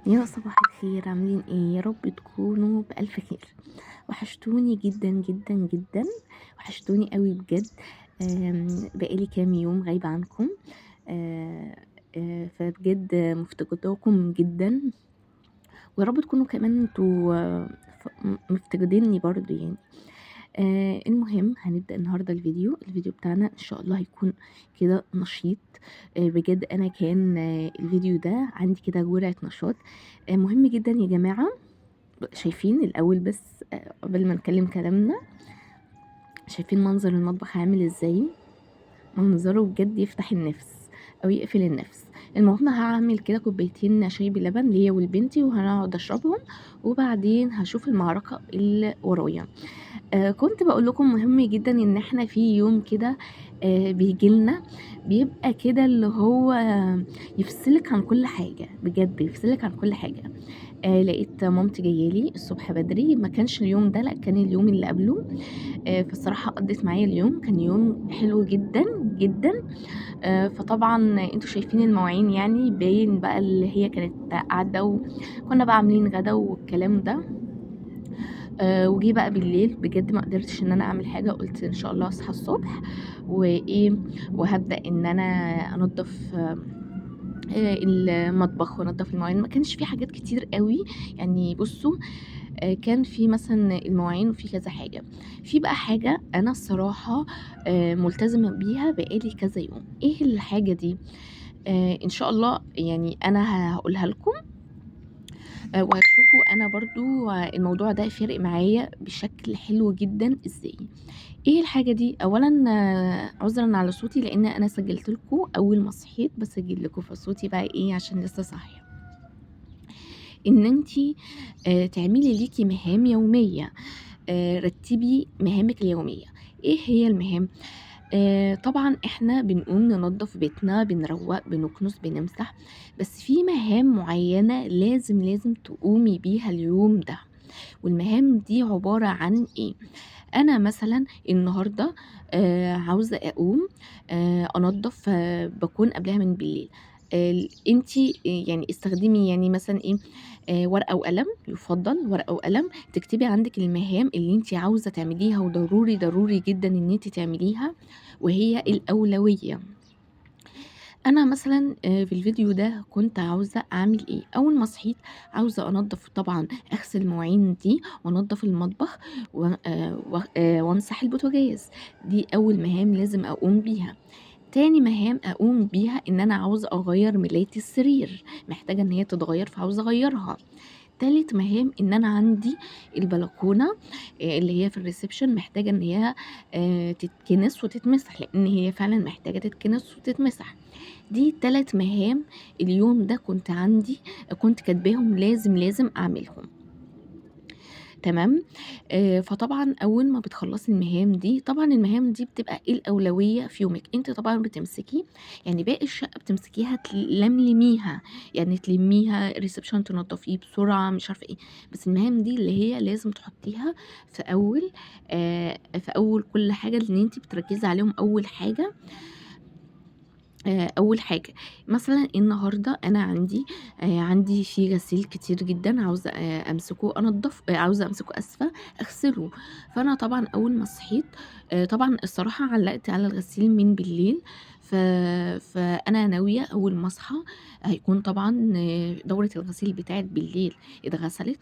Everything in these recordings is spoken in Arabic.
يا صباح الخير، عاملين ايه؟ يا رب تكونوا بألف خير. وحشتوني جدا جدا جدا، وحشتوني قوي بجد. بقالي كام يوم غايبة عنكم. فبجد مفتقداكم جدا، ويا رب تكونوا كمان انتوا مفتقديني برضو يعني. المهم هنبدأ النهاردة الفيديو بتاعنا إن شاء الله هيكون كده نشيط. بجد أنا كان الفيديو ده عندي كده جرعة نشاط. مهم جدا يا جماعة. شايفين الأول بس قبل ما نتكلم كلامنا، شايفين منظر المطبخ عامل ازاي؟ منظره بجد يفتح النفس أو يقفل النفس. المهم هعمل كده كوبايتين شاي بلبن ليا ولبنتي، وهنقعد اشربهم، وبعدين هشوف المعركة اللي ورايا. كنت باقول لكم مهم جدًا إن إحنا في يوم كده بييجي لنا، بيبقى كده اللي هو يفصلِك عن كل حاجة، بجد يفصلِك عن كل حاجة. لقيت مامتي جاية لي الصبح بدري، ما كانش اليوم ده، لأ كان اليوم اللي قبله. فالصراحة قضِّت معايا اليوم، كان يوم حلو جدًا، جدًا. فطبعًا أنتم شايفين المواعين، يعني باين بقى اللي هي كانت قاعدة، وكنا بقى عاملين غدا والكلام ده. وجه بقى بالليل بجد ما قدرتش إن أنا أعمل حاجة، قُلت إن شاء الله أصحى الصبح وإيه، وهابدأ إن أنا أنضّف المطبخ وأنضّف المواعين. ما كانش في حاجات كتير أوي، يعني بُصّوا، كان في مثلًا المواعين وفي كذا حاجة. في بقى حاجة أنا الصراحة ملتزمة بيها بقى لي كذا يوم. إيه الحاجة دي؟ إن شاء الله يعني أنا هاقولها لكم، وهتشوفوا أنا برضه الموضوع ده فارق معايا بشكل حلو جدًا إزاي. إيه الحاجة دي؟ أولًا عذرًا على صوتي، لإن أنا سجّلت لكم أول ما صحيت باسجّل لكم، فصوتي بقى إيه عشان لسه صاحية. إن أنتِ تعملي ليكِ مهام يومية، رتّبي مهامِك اليومية. إيه هي المهام؟ طبعًا إحنا بنقوم ننضّف بيتنا، بنروّق، بنكنس، بنمسح، بس في مهام معيّنة لازم تقومي بيها اليوم ده. والمهام دي عبارة عن إيه؟ أنا مثلًا النهارده عاوزة أقوم أنضّف، باكون قبلها من بالليل. أنتِ يعني استخدمي يعني مثلًا إيه، ورقة وقلم، يُفضّل ورقة وقلم، تكتبي عندِك المهام اللي أنتِ عاوزة تعمليها وضروري، ضروري جدًا إن أنتِ تعمليها، وهي الأولوية. أنا مثلًا في الفيديو ده كنت عاوزة أعمل إيه، أول ما صحيت عاوزة أنضّف طبعًا، أغسل المواعين دي وأنضّف المطبخ و و وأمسح البوتاجاز. دي أول مهام لازم أقوم بيها. تاني مهام أقوم بيها إن أنا عاوزة أغيّر ملاية السرير، محتاجة إن هي تتغيّر فعاوزة أغيّرها. تالت مهام إن أنا عندي البلكونة اللي هي في الreception، محتاجة إن هي تتكنس وتتمسح، لإن هي فعلًا محتاجة تتكنس وتتمسح. دي 3 مهام اليوم ده كنت كاتباهم لازم أعملهم. تمام. فطبعًا أول ما بتخلّصي المهام دي، طبعًا المهام دي بتبقى إيه الأولوية في يومِك. أنتِ طبعًا بتمسكي يعني باقي الشقة بتمسكيها تلملميها، يعني تلميها، الreception تنضّفيه بسرعة، مش عارفة إيه. بس المهام دي اللي هي لازم تحطّيها في أول كل حاجة، لإن أنتِ بتركّزي عليهم أول حاجة. أول حاجة، مثلًا النهارده أنا عندي في غسيل كتير جدًا عاوزة أمسكه أنضّف عاوزة أمسكه آسفة، أغسله. فأنا طبعًا أول ما صحيت، طبعًا الصراحة علّقت على الغسيل من بالليل. ف فأنا ناوية أول ما أصحى هيكون طبعًا دورة الغسيل بتاعة بالليل اتغسلت،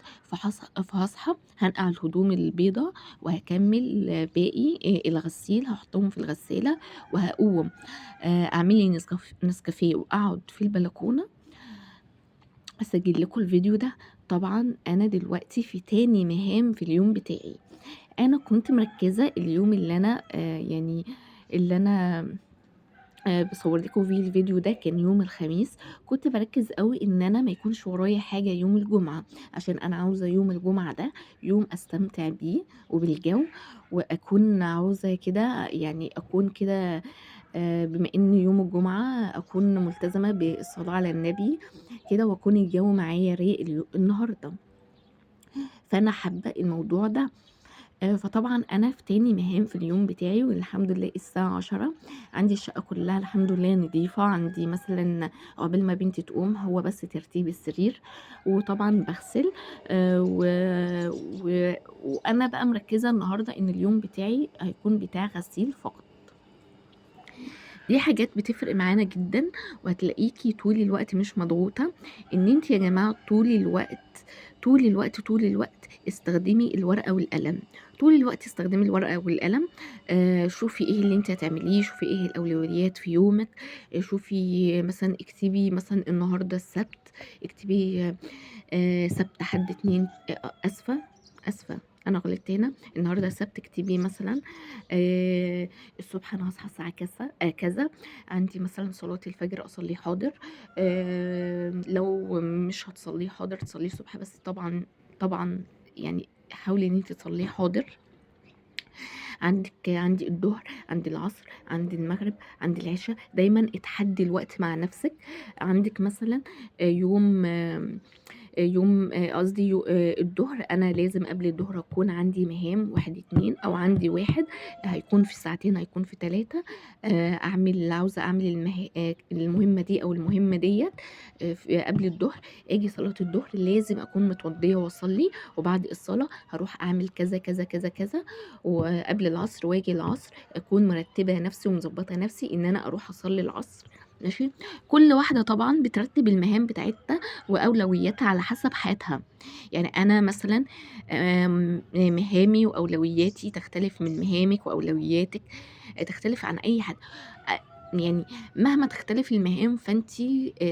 فهاصحى هانقع الهدوم البيضا، وهاكمّل باقي الغسيل، هاحطهم في الغسالة، وهاقوم أعمل لي نسكافيه وأقعد في البلكونة أسجل لكم الفيديو ده. طبعًا أنا دلوقتي في تاني مهام في اليوم بتاعي. أنا كنت مركّزة اليوم اللي أنا يعني اللي أنا باصور لكم فيه الفيديو ده كان يوم الخميس. كنت باركّز أوي إن أنا ما يكونش ورايا حاجة يوم الجمعة، عشان أنا عاوزة يوم الجمعة ده يوم أستمتع بيه وبالجو، وأكون عاوزة كده يعني أكون كده بما إن يوم الجمعة أكون ملتزمة بالصلاة على النبي كده، وأكون الجو معايا رايق النهارده. فأنا حابة الموضوع ده. فطبعًا أنا في تاني مهام في اليوم بتاعي والحمد لله الساعة 10:00 عندي الشقة كلّها الحمد لله نضيفة، عندي مثلًا عقبال ما بنتي تقوم هو بس ترتيب السرير، وطبعًا باغسل و و وأنا بقى مركّزة النهارده إن اليوم بتاعي هيكون بتاع غسيل فقط. دي حاجات بتفرق معانا جدًا، وهتلاقيكِ طول الوقت مش مضغوطة، إن أنتِ يا جماعة طول الوقت استخدمي الورقة والقلم، طول الوقت استخدمي الورقة والقلم، شوفي إيه اللي أنتِ هتعمليه، شوفي إيه الأولويات في يومِك، شوفي مثلًا اكتبي مثلًا النهارده السبت، اكتبي سبت، حد، اتنين آسفة أنا غلطت هنا، النهارده السبت اكتبي مثلًا آآ الصبح أنا هاصحى الساعة كذا، عندي مثلًا صلاة الفجر أصلّيه حاضر، لو مش هتصلّيه حاضر تصلّيه الصبح بس طبعًا يعني حاولي إن أنتِ تصلّيه حاضر. عندي الضهر، عندي العصر، عندي المغرب، عندي العشا، دايمًا اتحدّي الوقت مع نَفْسِك، عندِك مثلًا يوم قصدي الضهر أنا لازم قبل الضهر أكون عندي مهام 1، 2 أو عندي 1 هيكون في ساعتين، هيكون في 3 عاوزة أعمل المهمة دي أو المهمة ديّة قبل الضهر، آجي صلاة الضهر لازم أكون متوضية وأصلّي، وبعد الصلاة هاروح أعمل كذا، كذا، كذا، كذا، وقبل العصر وآجي العصر أكون مرتبة نفسي ومضبطة نفسي إن أنا أروح أصلّي العصر، ماشي، كل واحدة طبعًا بترتب المهام بتاعتها وأولوياتها على حسب حياتها، يعني أنا مثلًا مهامي وأولوياتي تختلف من مهامِك وأولوياتِك تختلف عن أي حد، أ يعني مهما تختلف المهام فأنتِ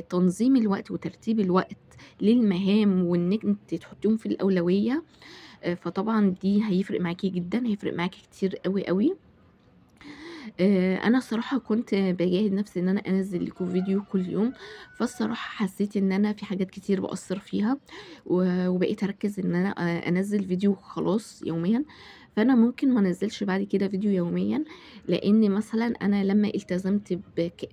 تنظيم الوقت وترتيب الوقت للمهام وإنِّك أنتِ تحطيهم في الأولوية، فطبعًا دي هيفرق معاكِ جدًا، هيفرق معاكِ كتير أوي، أوي. أنا الصراحة كنت باجاهد نفسي إن أنا أنزّل لكم فيديو كل يوم، فالصراحة حسّيت إن أنا في حاجات كتير باقصّر فيها، وبقيت أركّز إن أنا أنزّل فيديو خلاص يوميًا، فأنا ممكن ما انزّلش بعد كده فيديو يوميًا، لإن مثلًا أنا لمّا التزمت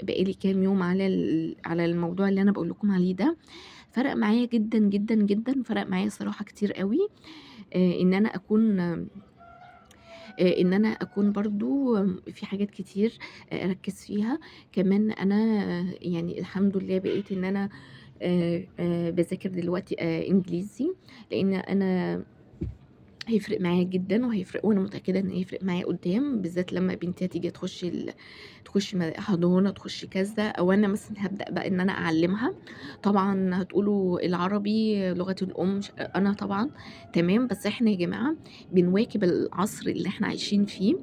بقى لي كام يوم على الموضوع اللي أنا باقول لكم عليه ده، فرق معايا جدًا، جدًا، جدًا، فرق معايا الصراحة كتير أوي، إن أنا أكون إن أنا أكون برضه في حاجات كتير أركّز فيها، كمان أنا يعني الحمد لله بقيت إن أنا باذاكر دلوقتي إنجليزي، لإن أنا هيفرق معايا جدًا وأنا متأكدة إن هيفرق معايا قدّام، بالذات لمّا بنتي هتيجي تخش حضانة، تخش كذا، أو أنا مثلًا هابدأ بقى إن أنا أعلّمها، طبعًا هتقولوا العربي لغة الأم أنا طبعًا تمام، بس إحنا يا جماعة بنواكب العصر اللي إحنا عايشين فيه،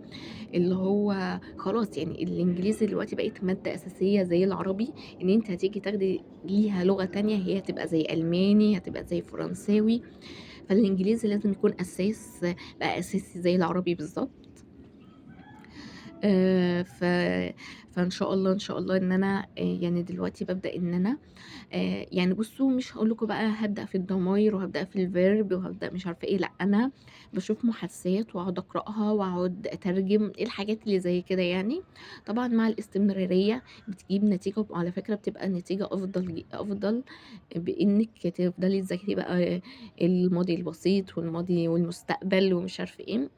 اللي هو خلاص يعني الإنجليزي دلوقتي بقت مادة أساسية زي العربي، إن أنتِ هتيجي تاخدي ليها لغة تانية هي هتبقى زي ألماني، هتبقى زي فرنساوي، فالإنجليزي لازم يكون بقى أساسي زي العربي بالضبط. ف فإن شاء الله، إن شاء الله إن أنا يعني دلوقتي بابدأ إن أنا يعني بُصّوا مش هاقول لكم بقى هابدأ في الضماير وهابدأ في الverb وهابدأ مش عارفة إيه، لأ، أنا باشوف محادثات وأقعد أقرأها وأقعد أترجم، الحاجات اللي زي كده يعني. طبعًا مع الاستمرارية بتجيب نتيجة وعلى فكرة بتبقى النتيجة أفضل بإنِّك تفضلي تذاكري بقى الماضي البسيط والماضي والمستقبل ومش عارفة إيه.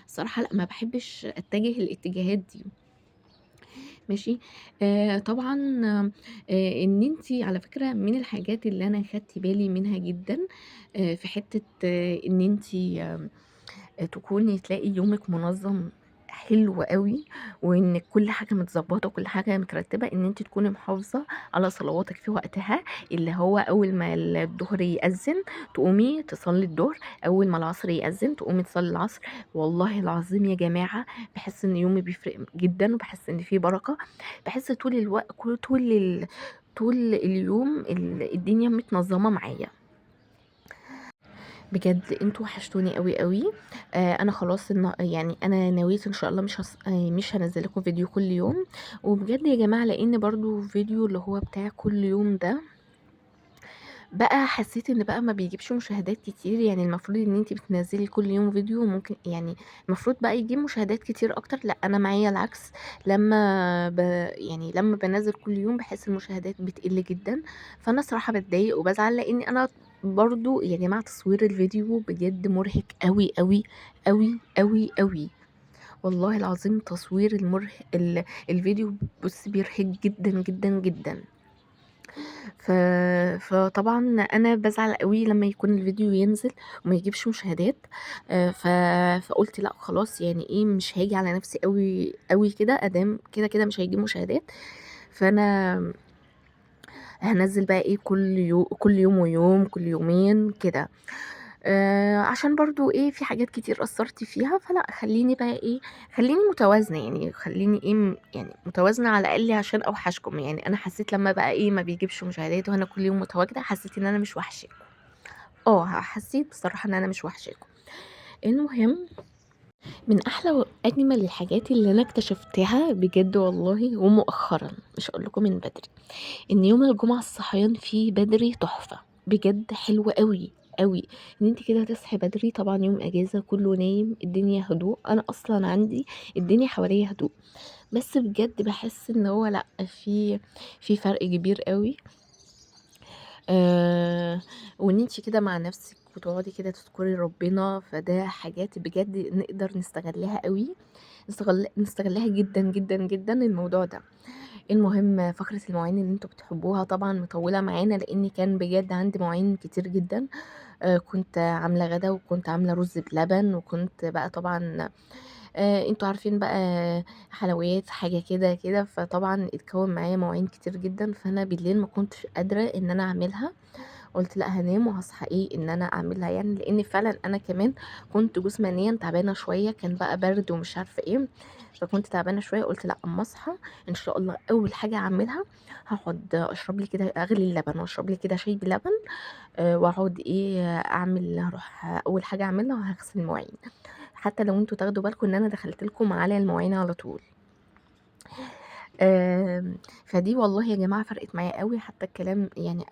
الصراحة لأ، ما باحبش أتجه الاتجاهات دي. ماشي، طبعًا إن أنتِ على فكرة من الحاجات اللي أنا خدت بالي منها جدًا في حتّة إن أنتِ تكوني تلاقي يومِك منظّم حلو أوي، وإن كل حاجة متضبّطة وكل حاجة مترتّبة، إن أنتِ تكوني محافظة على صلواتِك في وقتها، اللي هو أول ما الضهر يأذّن تقومي تصلّي الضهر، أول ما العصر يأذّن تقومي تصلّي العصر، والله العظيم يا جماعة باحس إن يومي بيفرق جدًا، وباحس إن في بركة، باحس طول الوق كل طول اليوم الدنيا متنظّمة معايا. بجد أنتم وحشتوني أوي، أوي، أنا خلاص يعني أنا نويت إن شاء الله مش هانزّل لكم فيديو كل يوم، وبجد يا جماعة لإن برضه فيديو اللي هو بتاع كل يوم ده بقى حسيت إن بقى ما بيجيبش مشاهدات كتير، يعني المفروض إن أنتِ بتنزّلي كل يوم فيديو ممكن يعني المفروض بقى يجيب مشاهدات كتير أكتر، لأ أنا معايا العكس، لمّا ب يعني لمّا بانزّل كل يوم باحس المشاهدات بتقل جدًا، فأنا الصراحة باتضايق وبازعل لإني أنا برضه يا جماعة تصوير الفيديو بجد مرهق أوي، أوي، أوي، أوي، أوي. والله العظيم تصوير الفيديو بُص بيرهق جدًا، جدًا، جدًا. ف فطبعًا أنا بازعل أوي لمّا يكون الفيديو ينزل وما يجيبش مشاهدات. ف فقُلت لأ خلاص يعني إيه، مش هاجي على نفسي أوي، أوي كده أدام كده مش هيجيب مشاهدات. فأنا هانزّل بقى إيه كل يوم ويوم، كل يومين كده. عشان برضه إيه، في حاجات كتير قصّرت فيها، فلأ خلّيني بقى إيه، خلّيني متوازنة، يعني خلّيني إيه، يعني متوازنة على الأقل عشان أوحشكم. يعني أنا حسّيت لمّا بقى إيه، ما بيجيبش مشاهدات وأنا كل يوم متواجدة، حسّيت إن أنا مش وحشاكم. حسّيت بصراحة إن أنا مش وحشاكم. المهم، من أحلى وأجمل الحاجات اللي أنا اكتشفتها بجد والله ومؤخرًا، مش هاقول لكم من بدري، إن يوم الجمعة الصحيان فيه بدري تحفة، بجد حلو أوي، أوي. إن أنتِ كده تصحي بدري، طبعًا يوم إجازة كُلّه نايم، الدنيا هدوء. أنا أصلًا عندي الدنيا حواليّا هدوء، بس بجد باحس إن هو لأ، في فرق كبير أوي. آآ وإن أنتِ كده مع نفسِك وتقعدي كده تذكري ربنا، فده حاجات بجد نقدر نستغلّها أوي، نستغلّها جدًا، جدًا، جدًا الموضوع ده. المهم فقرة المواعين اللي أنتم بتحبوها طبعًا مطوّلة معانا، لإن كان بجد عندي مواعين كتير جدًا. كنت عاملة غدا وكنت عاملة رز بلبن، وكنت بقى طبعًا أنتم عارفين بقى حلويات حاجة كده، كده. فطبعًا اتكوّن معايا مواعين كتير جدًا، فأنا بالليل ما كنتش قادرة إن أنا أعملها. قُلت لأ هانام وهاصحى إيه، إن أنا أعملها يعني، لإن فعلًا أنا كمان كنت جسمانيًا تعبانة شوية، كان بقى برد ومش عارفة إيه، فكنت تعبانة شوية. قُلت لأ أمّا أصحى إن شاء الله أول حاجة هاعملها هاقعد أشرب لي كده، أغلي اللبن وأشرب لي كده شاي بلبن. وأقعد إيه، هاروح أول حاجة أعملها هاغسل المواعين. حتى لو أنتم تاخدوا بالكم إن أنا دخلت لكم على المواعين على طول. آمم، فدي والله يا جماعة فرقت معايا أوي. حتى الكلام يعني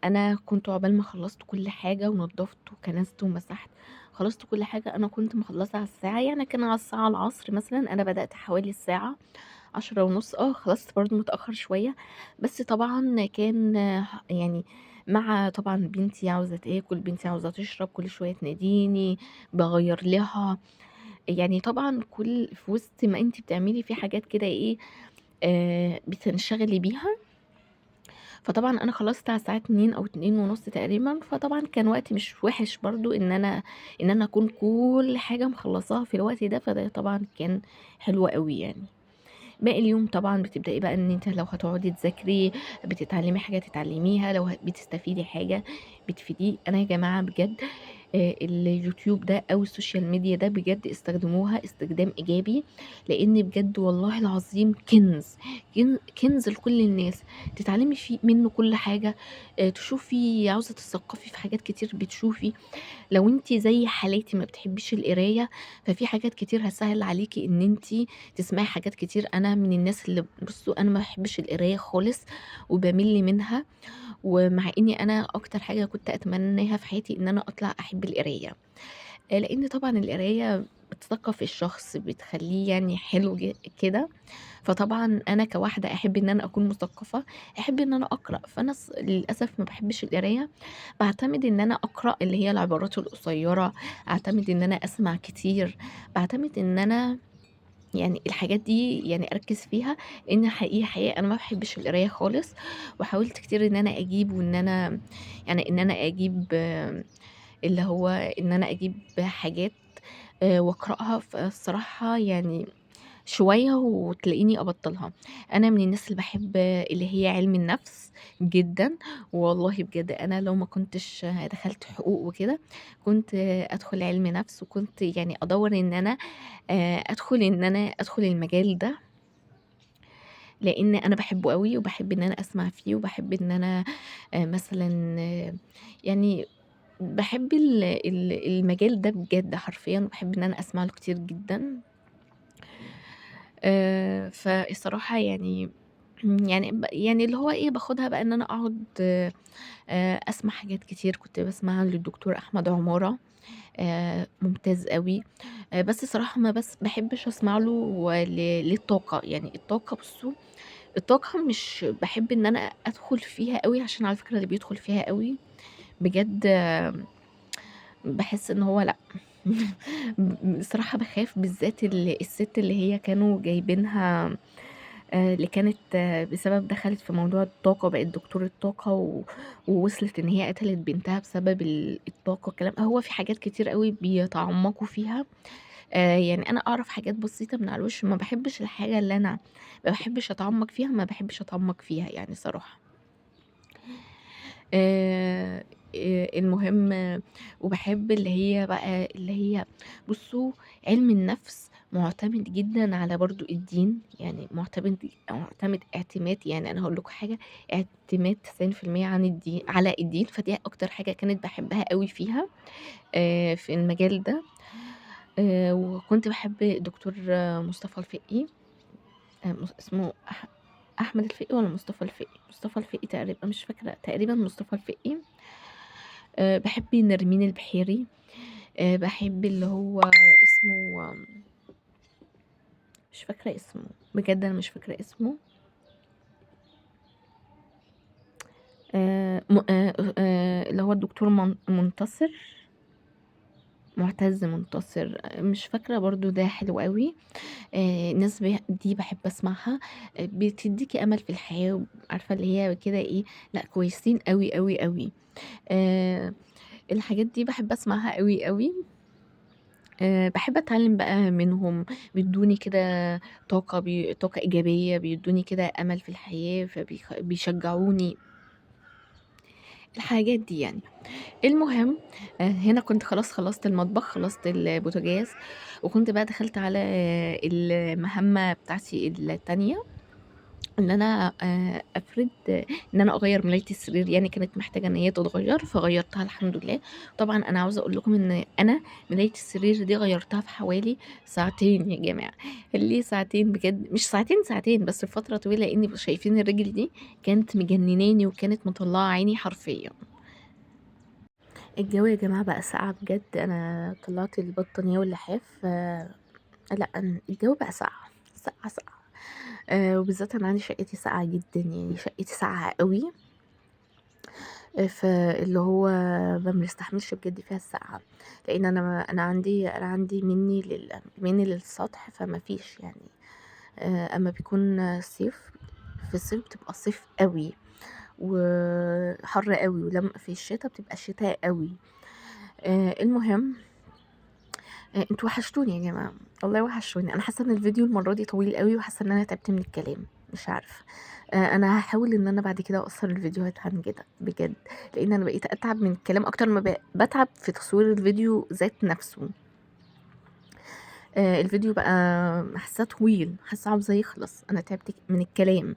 أنا كنت عقبال ما خلّصت كل حاجة ونضّفت وكنست ومسحت، خلصت كل حاجة، أنا كنت مخلّصة على الساعة، يعني كان على الساعة العصر مثلًا، أنا بدأت حوالي الساعة 10:30. خلصت برضه متأخر شوية، بس طبعًا كان يعني مع طبعًا بنتي عاوزة تاكل، بنتي عاوزة تشرب، كل شوية تناديني، باغيّر لها. يعني طبعًا في وسط ما أنتِ بتعملي في حاجات كده إيه، بتنشغلي بيها. فطبعًا أنا خلّصت على الساعة 14:00 أو 14:30 تقريبًا، فطبعًا كان وقت مش وِحِش برضه إن أنا أكون كل حاجة مخلّصاها في الوقت ده، فده طبعًا كان حلو أوي يعني. باقي اليوم طبعًا بتبدئي بقى إن أنتِ لو هتقعدي تذاكري، بتتعلمي حاجة تتعلميها، لو بتستفيدي حاجة بتفيديه. أنا يا جماعة بجد اليوتيوب ده أو السوشيال ميديا ده بجد استخدموها استخدام إيجابي، لإن بجد والله العظيم كنز، كنز لكل الناس. تتعلمي منه كل حاجة، تشوفي، عاوزة تثقفي في حاجات كتير بتشوفي. لو أنتِ زي حالاتي ما بتحبيش القراية، ففي حاجات كتير هتسهل عليكِ إن أنتِ تسمعي حاجات كتير. أنا من الناس اللي بُصّوا أنا ما باحبش القراية خالص وبامِل منها. ومع إني أنا أكتر حاجة كنت أتمناها في حياتي إن أنا أطلع أحب القراية. لإن طبعًا القراية بتثقّف الشخص، بتخلّيه يعني حلو كده. فطبعًا أنا كواحدة أحب إن أنا أكون مثقّفة، أحب إن أنا أقرأ. فأنا للأسف ما باحبش القراية، باعتمد إن أنا أقرأ اللي هي العبارات القصيّرة، أعتمد إن أنا أسمع كتير، باعتمد إن أنا يعني الحاجات دي يعني أركّز فيها. لإن حقيقي أنا ما باحبش القراية خالص، وحاولت كتير إن أنا أجيب وإن أنا يعني إن أنا أجيب اللي هو إن أنا أجيب حاجات وأقرأها. فالصراحة يعني شوية وتلاقيني أبطّلها. أنا من الناس اللي باحب اللي هي علم النفس جدًا. والله بجد أنا لو ما كنتش دخلت حقوق وكده، كنت أدخل علم نفس، وكنت يعني أدوّر إن أنا أدخل المجال ده، لإن أنا باحبه أوي، وباحب إن أنا أسمع فيه، وباحب إن أنا مثلًا يعني باحب المجال ده بجد حرفيًا، وباحب إن أنا أسمع له كتير جدًا. فالصراحة يعني يعني اللي هو إيه، باخدها بقى إن أنا أقعد أسمع حاجات كتير. كنت باسمع للدكتور أحمد عمارة، ممتاز أوي. بس الصراحة ما باحبش أسمع له للطاقة. يعني الطاقة بُصّوا الطاقة مش باحب إن أنا أدخل فيها أوي، عشان على فكرة اللي بيدخل فيها أوي بجد باحس إن هو لأ. بصراحة باخاف بالذات الست اللي هي كانوا جايبينها، اللي كانت بسبب دخلت في موضوع الطاقة، بقت دكتورة طاقة ووصلت إن هي قتلت بنتها بسبب الطاقة والكلام. هو في حاجات كتير أوي بيتعمقوا فيها. يعني أنا أعرف حاجات بسيطة من على الوش، ما باحبش الحاجة اللي أنا ما باحبش أتعمق فيها، ما باحبش أتعمق فيها يعني صراحة. آآ المهم وباحب اللي هي بقى اللي هي بُصّوا، علم النفس مُعتمد جدًا على برضه الدين، يعني مُعتمد اعتماد، يعني أنا هاقول لكم حاجة، اعتماد 90% على الدين، فدي أكتر حاجة كانت باحبها أوي فيها في المجال ده. وكنت باحب الدكتور مصطفى الفقي، اسمه أحمد الفقي والّا مصطفى الفقي؟ مصطفى الفقي تقريبًا، مش فاكرة، تقريبًا مصطفى الفقي. باحب نرمين البحيري. باحب اللي هو اسمه مش فاكرة اسمه، بجد أنا مش فاكرة اسمه. م اللي هو الدكتور منتصر، مُعتز منتصر، مش فاكرة برضه، ده حلو أوي. الناس دي باحب أسمعها، بتدّيكِ أمل في الحياة، عارفة اللي هي كده إيه، لأ كويسين أوي، أوي، أوي. آآ الحاجات دي باحب أسمعها أوي، أوي. باحب أتعلّم بقى منهم، بيدّوني كده طاقة إيجابية، بيدّوني كده أمل في الحياة، بيشجعوني، الحاجات دي يعني. المهم هنا كنت خلاص خلّصت المطبخ، خلّصت البوتاجاز، وكنت بقى دخلت على المهمة بتاعتي التانية، إن أنا أفرد، إن أنا أغيّر ملاية السرير، يعني كانت محتاجة إن هي تتغيّر، فغيّرتها الحمد لله. طبعًا أنا عاوزة أقول لكم إن أنا ملاية السرير دي غيّرتها في حوالي ساعتين يا جماعة. ليه ساعتين؟ بجد مش ساعتين، ساعتين، بس لفترة طويلة، لإني شايفين الرجل دي كانت مجنناني وكانت مطلّعة عيني حرفيًا. الجو يا جماعة بقى ساقعة بجد، أنا طلّعت البطانية واللحاف، لأ الجو بقى ساقعة، ساقعة، ساقعة. وبالذات أنا عندي شقتي ساقعة جدًا، يعني شقتي ساقعة أوي. فاللي هو ما بنستحملش بجد فيها السقعة، لإن أنا عندي مني للسطح، فما فيش يعني. أمّا بيكون صيف، في الصيف بتبقى صيف أوي وحَر أوي، في الشتا بتبقى شتا أوي. المهم أنتم وحشتوني يا جماعة، والله وحشتوني. أنا حاسة إن الفيديو المرة دي طويل أوي، وحاسة إن أنا تعبت من الكلام، مش عارفة. أنا هاحاول إن أنا بعد كده أقصّر الفيديوهات عن كده بجد، لإن أنا بقيت أتعب من الكلام أكتر ما باتعب في تصوير الفيديو ذات نفسه. الفيديو بقى حاساه طويل، حاساه عاوزاه يخلص، أنا تعبت من الكلام.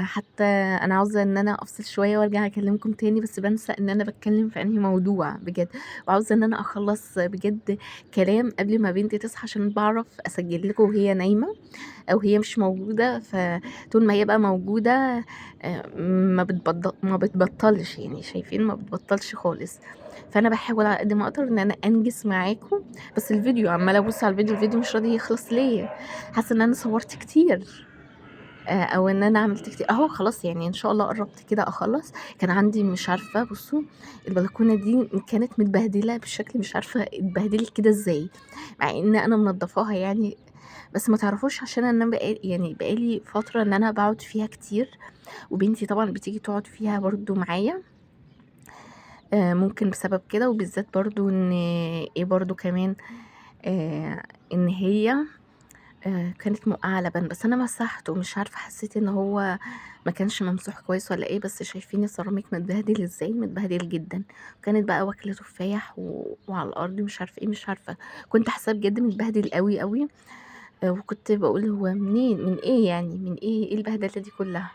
حتى أنا عاوزة إن أنا أفصل شوية وأرجع أكلمكم تاني، بس بانسى إن أنا باتكلم في أنهي موضوع بجد، وعاوزة إن أنا أخلّص بجد كلام قبل ما بنتي تصحى، عشان باعرف أسجل لكم وهي نايمة أو هي مش موجودة. فطول ما هي بقى موجودة ما بتبطّلش، يعني شايفين، ما بتبطّلش خالص. فأنا باحاول على قد ما أقدر إن أنا أنجز معاكم، بس عمّالة أبُص على الفيديو مش راضي يخلص ليه؟ حاسة إن أنا صوّرت كتير. أو إن أنا عملت كتير أهو، خلاص يعني إن شاء الله قرّبت كده أخلّص. كان عندي، مش عارفة، بُصّوا، البلكونة دي كانت متبهدلة بشكل مش عارفة اتبهدلت كده إزاي، مع إن أنا منضّفاها يعني. بس ما تعرفوش، عشان أنا بقى لي فترة إن أنا باقعد فيها كتير، وبنتي طبعًا بتيجي تقعد فيها برضه معايا. ممكن بسبب كده، وبالذات برضه إن إيه برضه كمان، آآ إن هي كانت موقعة لبن، بس أنا مسحته، مش عارفة، حسيت إن هو ما كانش ممسوح كويس والّا إيه، بس شايفين السيراميك متبهدل إزاي، متبهدل جدًا. وكانت بقى واكلة تفاح وعلى الأرض، مش عارفة إيه، مش عارفة، كنت حاساه بجد متبهدل أوي، أوي. وكنت باقول هو منين، من إيه يعني، من إيه البهدلة دي كلّها؟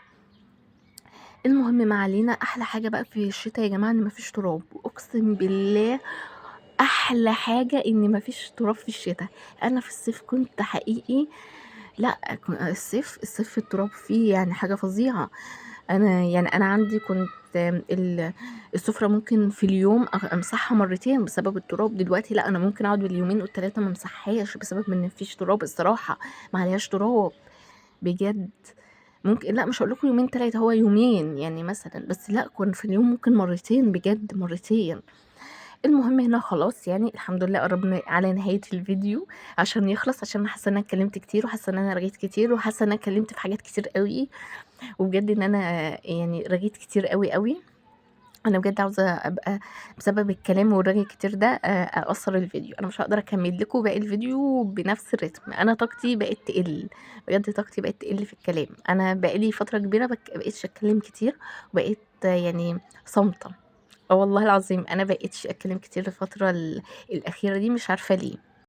المهم ما علينا. أحلى حاجة بقى في الشتا يا جماعة إن ما فيش تراب، أقسم بالله أحلى حاجة إن ما فيش تراب في الشتا. أنا في الصيف كنت حقيقي، لأ، الصيف التراب فيه يعني حاجة فظيعة. أنا عندي كنت السفرة ممكن في اليوم أمسحها مرتين بسبب التراب. دلوقتي لأ، أنا ممكن أقعد باليومين وال3 ما امسحهاش بسبب إن ما فيش تراب الصراحة، ما عليهاش تراب بجد. ممكن لأ مش هاقول لكم يومين 3 هو يومين يعني مثلًا، بس لأ كان في اليوم ممكن مرتين بجد مرتين. المهم هنا خلاص يعني الحمد لله قربنا على نهاية الفيديو عشان يخلص، عشان أنا حاسة إن أنا اتكلمت كتير وحاسة إن أنا رغيت كتير وحاسة إن أنا اتكلمت في حاجات كتير أوي، وبجد إن أنا يعني رغيت كتير أوي، أوي. أنا بجد عاوزة أبقى بسبب الكلام والرغي الكتير ده أقصّر الفيديو، أنا مش هاقدر أكمّل لكم باقي الفيديو بنفس الريتم، أنا طاقتي بقت تقِل، بجد طاقتي بقت تقِل في الكلام، أنا بقى لي فترة كبيرة ما بقيتش أتكلّم كتير، وبقيت يعني صامتة، والله العظيم أنا ما بقيتش أتكلّم كتير الفترة الأخيرة دي مش عارفة ليه.